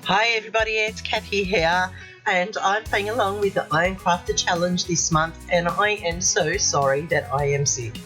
Hi everybody, it's Kathy here, and I'm playing along with the Ironcrafter Challenge this month, and I am so sorry that I am sick.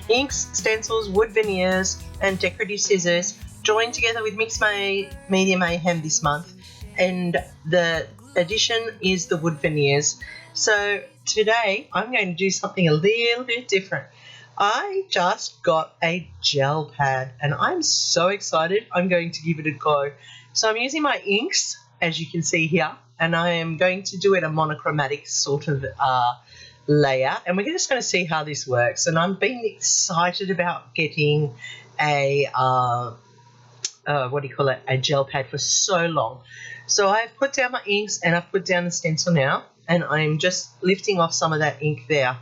Inks, stencils, wood veneers, and decorative scissors joined together with Mixed Media Mayhem this month, and the addition is the wood veneers. So today I'm going to do something a little bit different. I just got a gel pad, and I'm so excited. I'm going to give it a go. So I'm using my inks, as you can see here, and I am going to do it a monochromatic sort of layer, and we're just going to see how this works. And I'm being excited about getting a a gel pad for so long. So I've put down my inks and I've put down the stencil now, and I'm just lifting off some of that ink there.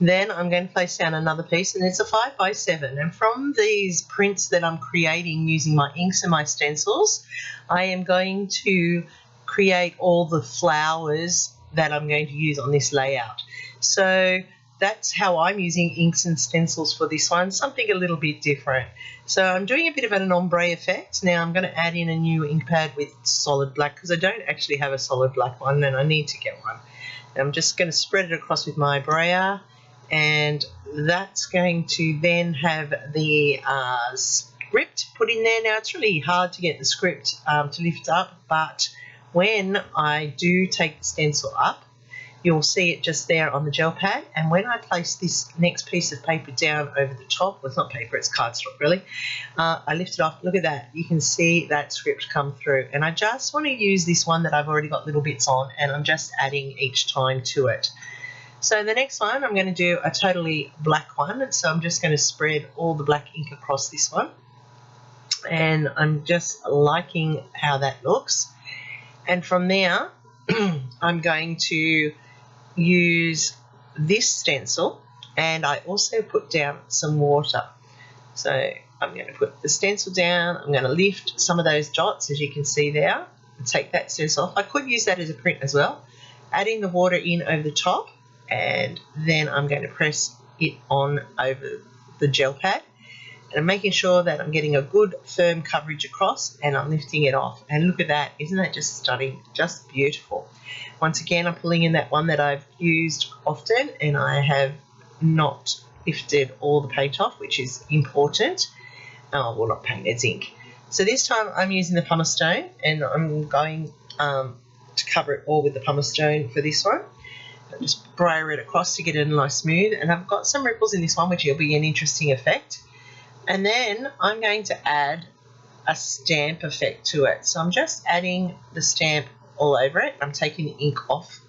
Then I'm going to place down another piece, and it's a 5x7, and from these prints that I'm creating using my inks and my stencils, I am going to create all the flowers that I'm going to use on this layout. So that's how I'm using inks and stencils for this one, something a little bit different. So I'm doing a bit of an ombre effect. Now I'm going to add in a new ink pad with solid black, because I don't actually have a solid black one and I need to get one. And I'm just going to spread it across with my brayer, and that's going to then have the script put in there. Now it's really hard to get the script to lift up, but when I do take the stencil up, you'll see it just there on the gel pad. And when I place this next piece of paper down over the top, well, it's not paper, it's cardstock really, I lift it off. Look at that, you can see that script come through, and I just want to use this one that I've already got little bits on, and I'm just adding each time to it. So the next one, I'm going to do a totally black one, so I'm just going to spread all the black ink across this one, and I'm just liking how that looks. And from there I'm going to use this stencil, and I also put down some water. So I'm going to put the stencil down, I'm going to lift some of those dots, as you can see there, and take that stencil off. I could use that as a print as well, adding the water in over the top, and then I'm going to press it on over the gel pad, and I'm making sure that I'm getting a good firm coverage across, and I'm lifting it off. And look at that, isn't that just stunning, just beautiful. Once again, I'm pulling in that one that I've used often, and I have not lifted all the paint off, which is important. Oh, well, not paint, it's ink. So this time I'm using the pumice stone, and I'm going to cover it all with the pumice stone for this one. I'll just brayer it across to get it nice smooth, and I've got some ripples in this one, which will be an interesting effect. And then I'm going to add a stamp effect to it. So I'm just adding the stamp all over it. I'm taking the ink off.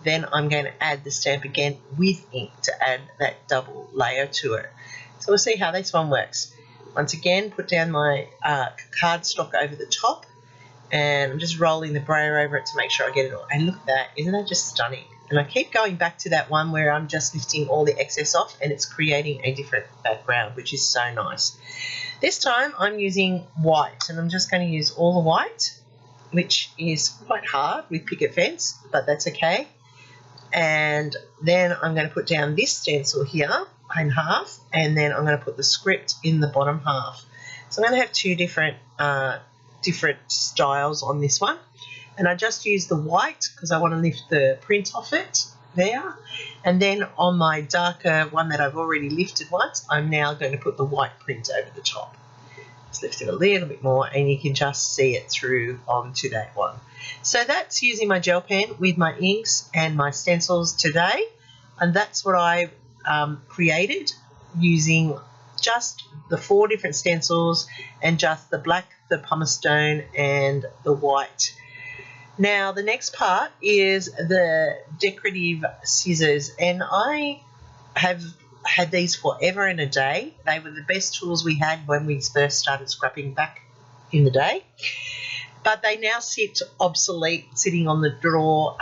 Then I'm going to add the stamp again with ink to add that double layer to it. So we'll see how this one works. Once again, put down my cardstock over the top, and I'm just rolling the brayer over it to make sure I get it all. And look at that, isn't that just stunning? And I keep going back to that one where I'm just lifting all the excess off, and it's creating a different background, which is so nice. This time I'm using white, and I'm just going to use all the white, which is quite hard with picket fence, but that's okay. And then I'm going to put down this stencil here in half, and then I'm going to put the script in the bottom half. So I'm going to have two different styles on this one. And I just use the white because I want to lift the print off it there. And then on my darker one that I've already lifted once, I'm now going to put the white print over the top. Just lift it a little bit more, and you can just see it through onto that one. So that's using my gel pen with my inks and my stencils today. And that's what I created using just the 4 different stencils and just the black, the pumice stone, and the white. Now the next part is the decorative scissors, and I have had these forever and a day. They were the best tools we had when we first started scrapping back in the day, but they now sit obsolete, sitting on the drawer,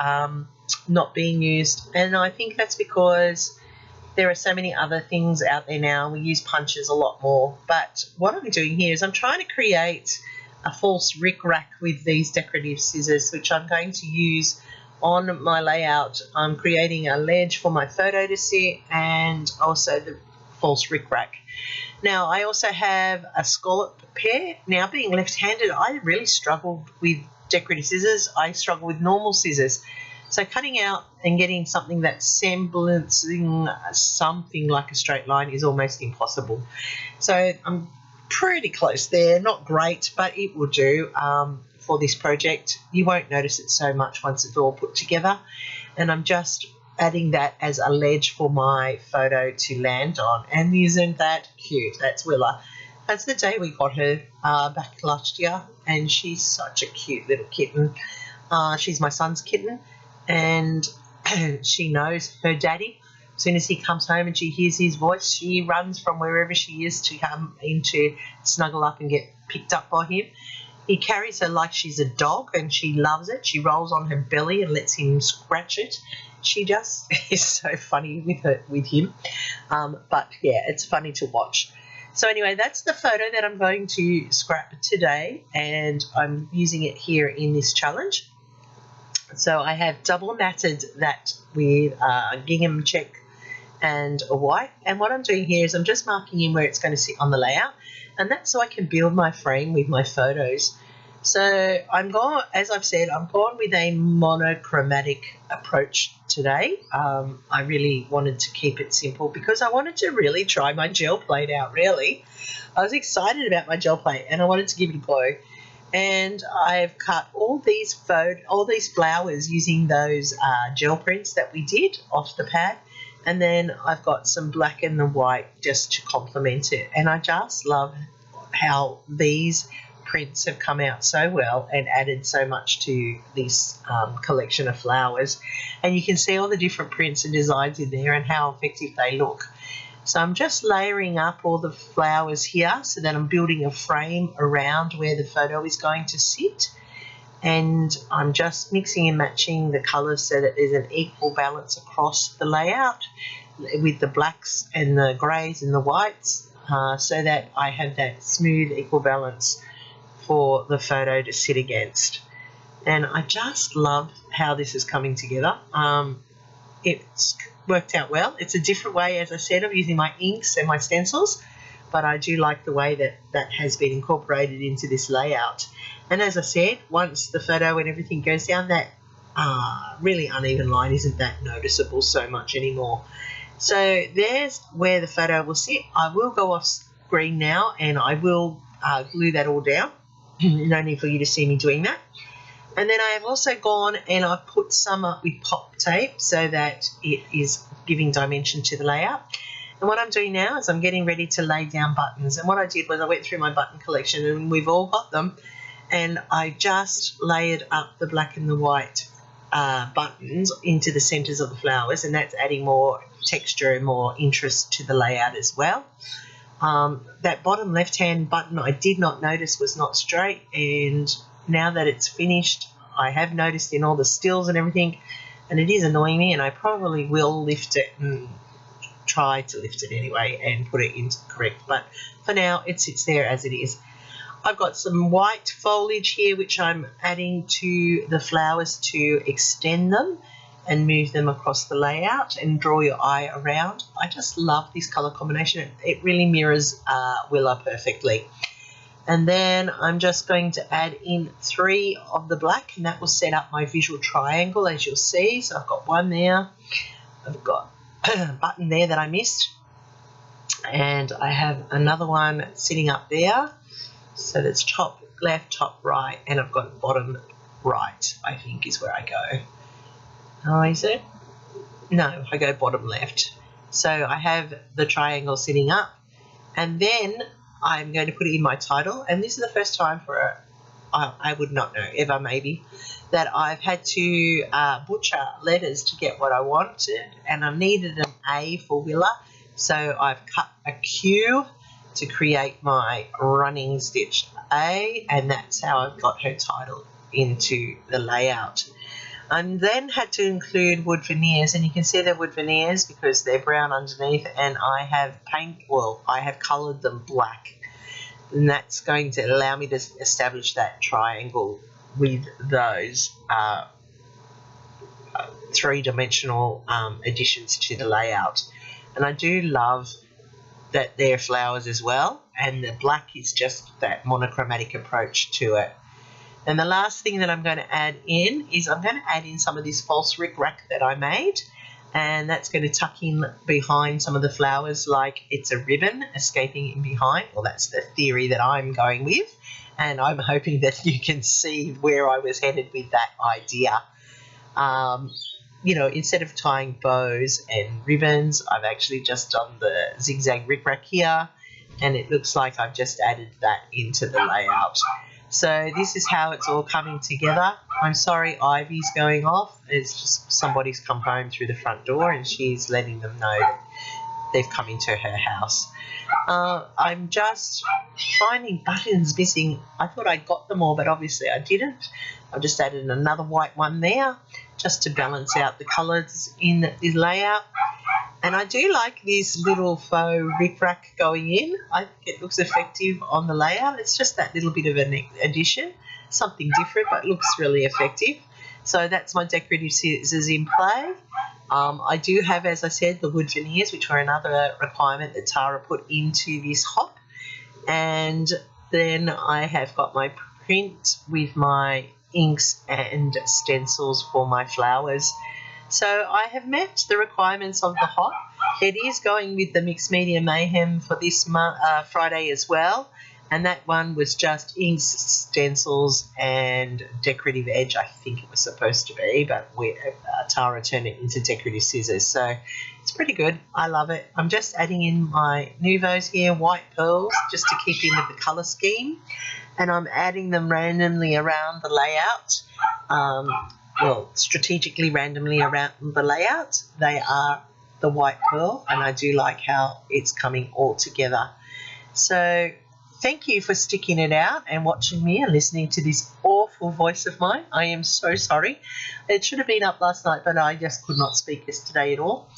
not being used. And I think that's because there are so many other things out there now. We use punches a lot more. But what I'm doing here is I'm trying to create a false rick-rack with these decorative scissors, which I'm going to use on my layout. I'm creating a ledge for my photo to sit, and also the false rick-rack. Now I also have a scallop pair. Now being left-handed, I really struggled with decorative scissors. I struggle with normal scissors. So cutting out and getting something that's semblancing something like a straight line is almost impossible. So I'm pretty close there. Not great, but it will do for this project. You won't notice it so much once it's all put together. And I'm just adding that as a ledge for my photo to land on. And isn't that cute? That's Willa. That's the day we got her back last year, and she's such a cute little kitten. She's my son's kitten, and she knows her daddy. As soon as he comes home and she hears his voice, she runs from wherever she is to come in to snuggle up and get picked up by him. He carries her like she's a dog, and she loves it. She rolls on her belly and lets him scratch it. She just is so funny with him. But, yeah, it's funny to watch. So anyway, that's the photo that I'm going to scrap today, and I'm using it here in this challenge. So I have double matted that with a gingham check and a white, and what I'm doing here is I'm just marking in where it's going to sit on the layout, and that's so I can build my frame with my photos. So I'm going, as I've said, I'm going with a monochromatic approach today. I really wanted to keep it simple because I wanted to really try my gel plate out, really. I was excited about my gel plate and I wanted to give it a go. And I've cut all these flowers using those gel prints that we did off the pad. And then I've got some black and the white just to complement it. And I just love how these prints have come out so well and added so much to this collection of flowers. And you can see all the different prints and designs in there and how effective they look. So I'm just layering up all the flowers here so that I'm building a frame around where the photo is going to sit. And I'm just mixing and matching the colours so that there's an equal balance across the layout with the blacks and the greys and the whites, so that I have that smooth equal balance for the photo to sit against. And I just love how this is coming together. It's worked out well. It's a different way, as I said, of using my inks and my stencils, but I do like the way that that has been incorporated into this layout. And as I said, once the photo and everything goes down, that really uneven line isn't that noticeable so much anymore. So there's where the photo will sit. I will go off screen now and I will glue that all down. No need for you to see me doing that. And then I have also gone and I've put some up with pop tape so that it is giving dimension to the layout. And what I'm doing now is I'm getting ready to lay down buttons. And what I did was I went through my button collection, and we've all got them, and I just layered up the black and the white buttons into the centres of the flowers, and that's adding more texture and more interest to the layout as well. That bottom left-hand button I did not notice was not straight, and now that it's finished, I have noticed in all the stills and everything, and it is annoying me, and I probably will lift it and try to lift it anyway and put it into correct, but for now it sits there as it is. I've got some white foliage here which I'm adding to the flowers to extend them and move them across the layout and draw your eye around. I just love this colour combination. It really mirrors Willa perfectly. And then I'm just going to add in 3 of the black, and that will set up my visual triangle, as you'll see. So I've got one there, I've got a button there that I missed, and I have another one sitting up there. So that's top left, top right, and I've got bottom right, I think is where I go. Oh, is it? No, I go bottom left. So I have the triangle sitting up, and then I'm going to put it in my title, and this is the first time for I would not know, ever maybe, that I've had to butcher letters to get what I wanted, and I needed an A for Willa, so I've cut a Q to create my running stitch A, and that's how I've got her title into the layout. And then had to include wood veneers, and you can see they're wood veneers because they're brown underneath, and I have coloured them black, and that's going to allow me to establish that triangle with those three-dimensional additions to the layout. And I do love that they're flowers as well, and the black is just that monochromatic approach to it. And the last thing that I'm going to add in is I'm going to add in some of this false rickrack that I made, and that's going to tuck in behind some of the flowers like it's a ribbon escaping in behind. Well, that's the theory that I'm going with, and I'm hoping that you can see where I was headed with that idea. You know, instead of tying bows and ribbons, I've actually just done the zigzag rickrack here, and it looks like I've just added that into the layout. So this is how it's all coming together. I'm sorry Ivy's going off. It's just somebody's come home through the front door and she's letting them know that they've come into her house. I'm just finding buttons missing. I thought I'd got them all, but obviously I didn't. I've just added another white one there just to balance out the colours in the layout. And I do like this little faux rickrack going in. I think it looks effective on the layout. It's just that little bit of an addition, something different, but looks really effective. So that's my decorative scissors in play. I do have, as I said, the wood veneers, which were another requirement that Tara put into this hop. And then I have got my print with my inks and stencils for my flowers. So I have met the requirements of the hop. It is going with the Mixed Media Mayhem for this Friday as well, and that one was just inks, stencils and decorative edge, I think it was supposed to be, but Tara turned it into decorative scissors, so it's pretty good. I love it. I'm just adding in my Nouveaus here, white pearls, just to keep in with the colour scheme, and I'm adding them randomly around the layout. Well, strategically randomly around the layout. They are the white pearl, and I do like how it's coming all together. So thank you for sticking it out and watching me and listening to this awful voice of mine. I am so sorry. It should have been up last night, but I just could not speak yesterday at all.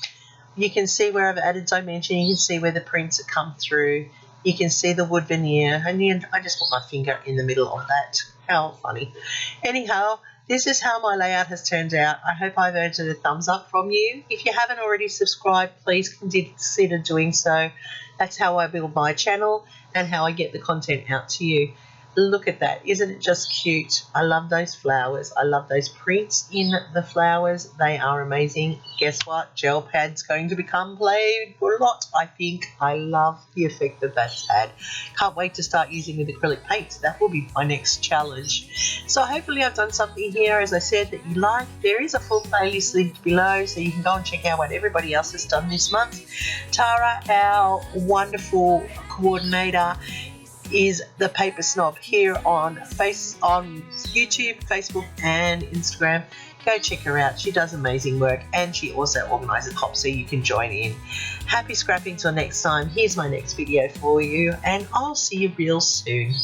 You can see where I've added dimension. You can see where the prints have come through. You can see the wood veneer, and then I just put my finger in the middle of that. How funny. Anyhow, this is how my layout has turned out. I hope I've earned a thumbs up from you. If you haven't already subscribed, please consider doing so. That's how I build my channel and how I get the content out to you. Look at that. Isn't it just cute? I love those flowers. I love those prints in the flowers. They are amazing. Guess what? Gel pad's going to become played for a lot, I think. I love the effect that that's had. Can't wait to start using with acrylic paints. That will be my next challenge. So hopefully I've done something here, as I said, that you like. There is a full playlist linked below, so you can go and check out what everybody else has done this month. Tara, our wonderful coordinator, is the Paper Snob here on YouTube, Facebook and Instagram. Go check her out. She does amazing work, and she also organises hops so you can join in. Happy scrapping till next time. Here's my next video for you, and I'll see you real soon.